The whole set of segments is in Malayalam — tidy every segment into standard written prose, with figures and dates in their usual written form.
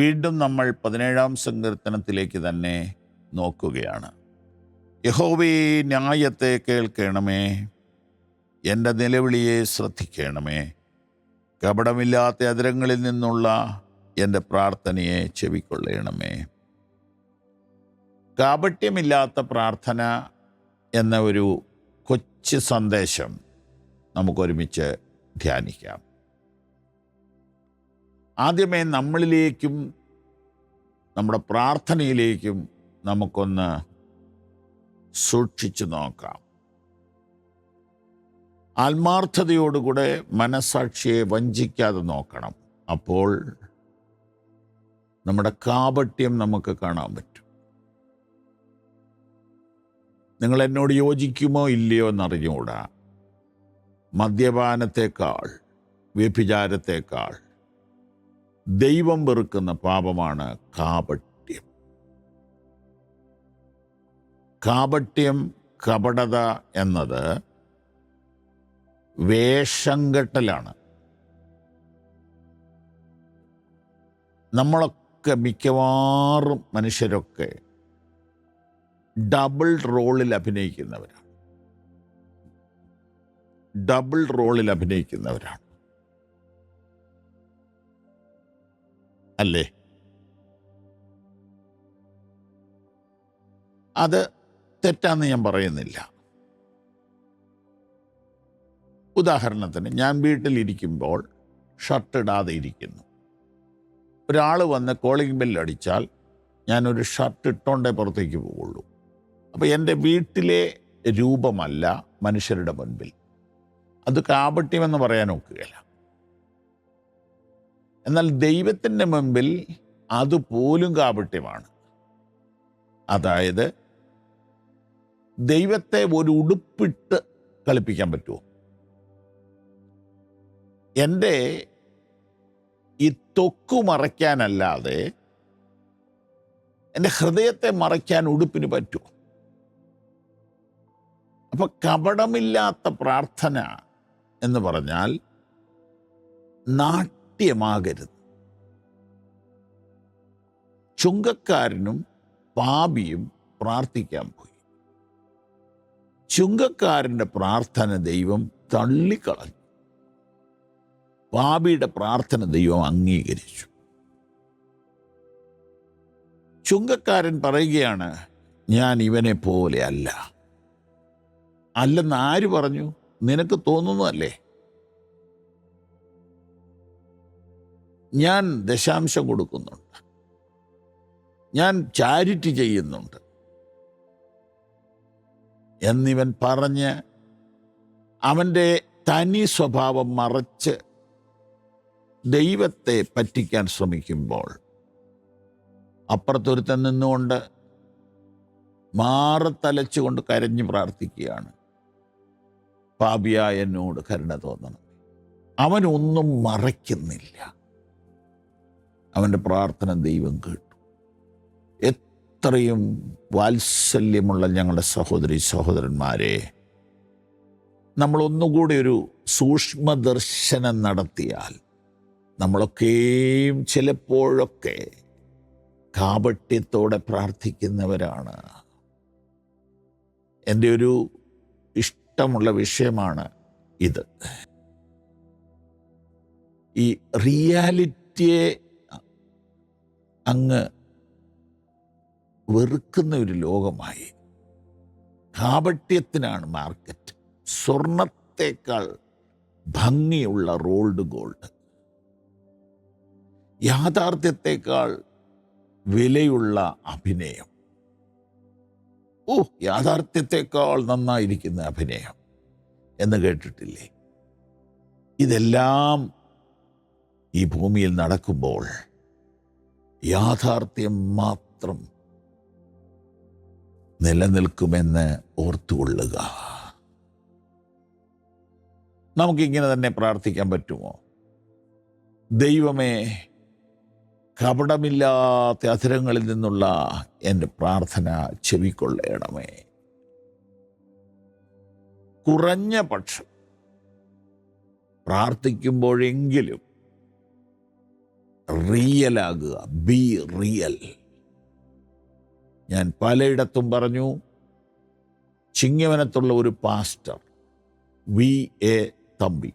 വീണ്ടും നമ്മൾ 17-ാം സങ്കീർത്തനത്തിലേക്ക് തന്നെ നോക്കുകയാണ്. യഹോവേ, ന്യായത്തെ കേൾക്കണമേ, എൻ്റെ നിലവിളിയെ ശ്രദ്ധിക്കണമേ. കപടമില്ലാത്ത അധരങ്ങളിൽ നിന്നുള്ള എൻ്റെ പ്രാർത്ഥനയെ ചെവിക്കൊള്ളണമേ. കാപട്യമില്ലാത്ത പ്രാർത്ഥന എന്ന ഒരു കൊച്ചു സന്ദേശം നമുക്കൊരുമിച്ച് ധ്യാനിക്കാം. ആദ്യമേ നമ്മളിലേക്കും നമ്മുടെ പ്രാർത്ഥനയിലേക്കും നമുക്കൊന്ന് സൂക്ഷിച്ചു നോക്കാം. ആത്മാർത്ഥതയോടുകൂടെ മനസ്സാക്ഷിയെ വഞ്ചിക്കാതെ നോക്കണം. അപ്പോൾ നമ്മുടെ കാപട്യം നമുക്ക് കാണാൻ പറ്റും. നിങ്ങൾ എന്നോട് യോജിക്കുമോ ഇല്ലയോ എന്നറിഞ്ഞുകൂടാ. മദ്യപാനത്തെക്കാൾ വ്യഭിചാരത്തെക്കാൾ ദൈവം വെറുക്കുന്ന പാപമാണ് കാപട്യം. കാപട്യം, കപടത എന്നത് വേഷം കെട്ടലാണ്. നമ്മളൊക്കെ മിക്കവാറും മനുഷ്യരൊക്കെ ഡബിൾ റോളിൽ അഭിനയിക്കുന്നവരാണ്. അല്ലേ? അത് തെറ്റാന്ന് ഞാൻ പറയുന്നില്ല. ഉദാഹരണത്തിന്, ഞാൻ വീട്ടിലിരിക്കുമ്പോൾ ഷർട്ട് ഇടാതെ ഇരിക്കുന്നു. ഒരാൾ വന്ന് കോളിംഗ് ബെല്ലടിച്ചാൽ ഞാനൊരു ഷർട്ട് ഇട്ടോണ്ടേ പുറത്തേക്ക് പോവുള്ളൂ. അപ്പോൾ എൻ്റെ വീട്ടിലെ രൂപമല്ല മനുഷ്യരുടെ മുൻപിൽ. അത് കാപട്യമെന്ന് പറയാൻ ഒക്കുകയില്ല. എന്നാൽ ദൈവത്തിൻ്റെ മുൻപിൽ അതുപോലും കാപട്യമാണ്. അതായത്, ദൈവത്തെ ഒരു ഉടുപ്പിട്ട് കളിപ്പിക്കാൻ പറ്റുമോ? എൻ്റെ ഈ ത്വക്ക് മറയ്ക്കാനല്ലാതെ എൻ്റെ ഹൃദയത്തെ മറയ്ക്കാൻ ഉടുപ്പിന് പറ്റുമോ? അപ്പൊ കപടമില്ലാത്ത പ്രാർത്ഥന എന്ന് പറഞ്ഞാൽ നാട്യമാകരുത്. ചുങ്കക്കാരനും പാപിയും പ്രാർത്ഥിക്കാൻ പോയി. ചുങ്കക്കാരൻ്റെ പ്രാർത്ഥന ദൈവം തള്ളിക്കളഞ്ഞു. പാപിയുടെ പ്രാർത്ഥന ദൈവം അംഗീകരിച്ചു. ചുങ്കക്കാരൻ പറയുകയാണ്, ഞാൻ ഇവനെ പോലെ അല്ല. അല്ലെന്ന് ആര് പറഞ്ഞു? നിനക്ക് തോന്നുന്നതല്ലേ? ഞാൻ ദശാംശം കൊടുക്കുന്നുണ്ട്, ഞാൻ ചാരിറ്റി ചെയ്യുന്നുണ്ട് എന്നിവൻ പറഞ്ഞ് അവൻ്റെ തനി സ്വഭാവം മറച്ച് ദൈവത്തെ പറ്റിക്കാൻ ശ്രമിക്കുമ്പോൾ അപ്പുറത്തൊരുത്തൻ നിന്നുകൊണ്ട് മാറത്തലച്ചുകൊണ്ട് കരഞ്ഞു പ്രാർത്ഥിക്കുകയാണ്, പാപിയായ എന്നോട് കരുണ തോന്നണം. അവനൊന്നും മറയ്ക്കുന്നില്ല. അവൻ്റെ പ്രാർത്ഥന ദൈവം കേട്ടു. എത്രയും വാത്സല്യമുള്ള ഞങ്ങളുടെ സഹോദരി സഹോദരന്മാരെ, നമ്മളൊന്നുകൂടി ഒരു സൂക്ഷ്മദർശനം നടത്തിയാൽ നമ്മളൊക്കെയും ചിലപ്പോഴൊക്കെ കാപട്യത്തോടെ പ്രാർത്ഥിക്കുന്നവരാണ്. എൻ്റെ ഒരു ഇഷ്ടമുള്ള വിഷയമാണ് ഇത്. ഈ റിയാലിറ്റിയെ അങ്ങ് വെറുക്കുന്ന ഒരു ലോകമായി. കാപട്യത്തിനാണ് മാർക്കറ്റ്. സ്വർണത്തേക്കാൾ ഭംഗിയുള്ള റോൾഡ് ഗോൾഡ്, യാഥാർത്ഥ്യത്തേക്കാൾ വിലയുള്ള അഭിനയം. യാഥാർത്ഥ്യത്തേക്കാൾ നന്നായിരിക്കുന്ന അഭിനയം എന്ന് കേട്ടിട്ടില്ലേ? ഇതെല്ലാം ഈ ഭൂമിയിൽ നടക്കുമ്പോൾ യാഥാർത്ഥ്യം മാത്രം നിലനിൽക്കുമെന്ന് ഓർത്തുകൊള്ളുക. നമുക്കിങ്ങനെ തന്നെ പ്രാർത്ഥിക്കാൻ പറ്റുമോ? ദൈവമേ, കപടമില്ലാത്ത അധരങ്ങളിൽ നിന്നുള്ള എൻ്റെ പ്രാർത്ഥന ചെവിക്കൊള്ളണമേ. കുറഞ്ഞ പക്ഷം പ്രാർത്ഥിക്കുമ്പോഴെങ്കിലും റിയലാകുക. B real. ഞാൻ പലയിടത്തും പറഞ്ഞു, ചിങ്ങവനത്തുള്ള ഒരു പാസ്റ്റർ VA തമ്പി,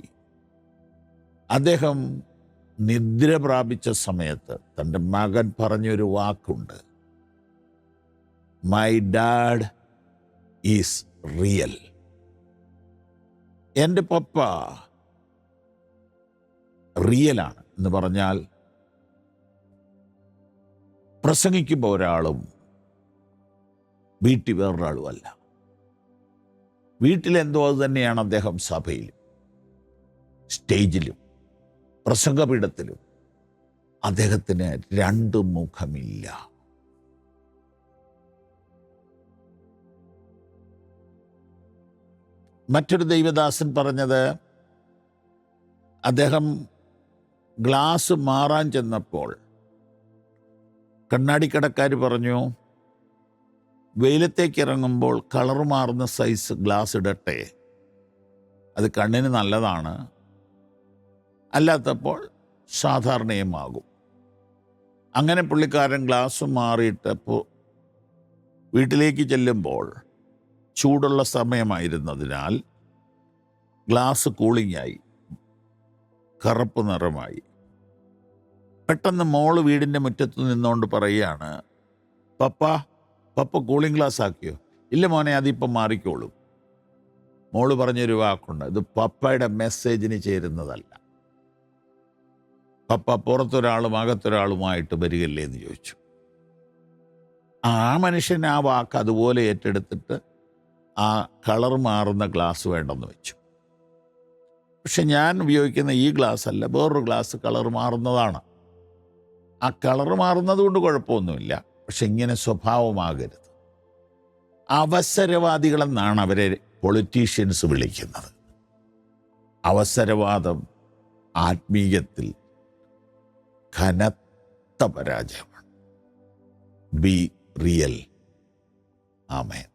അദ്ദേഹം നിദ്ര പ്രാപിച്ച സമയത്ത് തൻ്റെ മകൻ പറഞ്ഞൊരു വാക്കുണ്ട്, മൈ ഡാഡ് ഈസ് റിയൽ. എൻ്റെ പപ്പ റിയലാണ് എന്ന് പറഞ്ഞാൽ പ്രസംഗിക്കുമ്പോൾ ഒരാളും വീട്ടിൽ വേറൊരാളും അല്ല. വീട്ടിലെന്തോ അത് തന്നെയാണ് അദ്ദേഹം സഭയിലും സ്റ്റേജിലും പ്രസംഗപീഠത്തിലും. അദ്ദേഹത്തിന് രണ്ട് മുഖമില്ല. മറ്റൊരു ദൈവദാസൻ പറഞ്ഞത്, അദ്ദേഹം ഗ്ലാസ് മാറാൻ ചെന്നപ്പോൾ കണ്ണാടിക്കടക്കാർ പറഞ്ഞു, വെയിലത്തേക്ക് ഇറങ്ങുമ്പോൾ കളർ മാറുന്ന സൈസ് ഗ്ലാസ് ഇടട്ടെ, അത് കണ്ണിന് നല്ലതാണ്, അല്ലാത്തപ്പോൾ സാധാരണയുമാകും. അങ്ങനെ പുള്ളിക്കാരൻ ഗ്ലാസ് മാറിയിട്ട് വീട്ടിലേക്ക് ചെല്ലുമ്പോൾ ചൂടുള്ള സമയമായിരുന്നതിനാൽ ഗ്ലാസ് കൂളിങ്ങായി, കറുപ്പ് നിറമായി. പെട്ടെന്ന് മോള് വീടിൻ്റെ മുറ്റത്ത് നിന്നുകൊണ്ട് പറയുകയാണ്, പപ്പ കൂളിംഗ് ഗ്ലാസ് ആക്കിയോ? ഇല്ല മോനെ, അതിപ്പം മാറിക്കോളും. മോള് പറഞ്ഞൊരു വാക്കുണ്ട്, ഇത് പപ്പയുടെ മെസ്സേജിന് ചേരുന്നതല്ല. പപ്പ പുറത്തൊരാളും അകത്തൊരാളുമായിട്ട് വരികല്ലേ എന്ന് ചോദിച്ചു. ആ മനുഷ്യൻ ആ വാക്ക് അതുപോലെ ഏറ്റെടുത്തിട്ട് ആ കളർ മാറുന്ന ഗ്ലാസ് വേണ്ടെന്ന് വെച്ചു. പക്ഷെ ഞാൻ ഉപയോഗിക്കുന്ന ഈ ഗ്ലാസ് അല്ല, വേറൊരു ഗ്ലാസ് കളർ മാറുന്നതാണ്. ആ കളർ മാറുന്നത് കൊണ്ട് കുഴപ്പമൊന്നുമില്ല, പക്ഷെ ഇങ്ങനെ സ്വഭാവമാകരുത്. അവസരവാദികളെന്നാണ് അവരെ പൊളിറ്റീഷ്യൻസ് വിളിക്കുന്നത്. അവസരവാദം ആത്മീയത്തിൽ കനത്ത പരാജയമാണ്. Be real. ആമേൻ.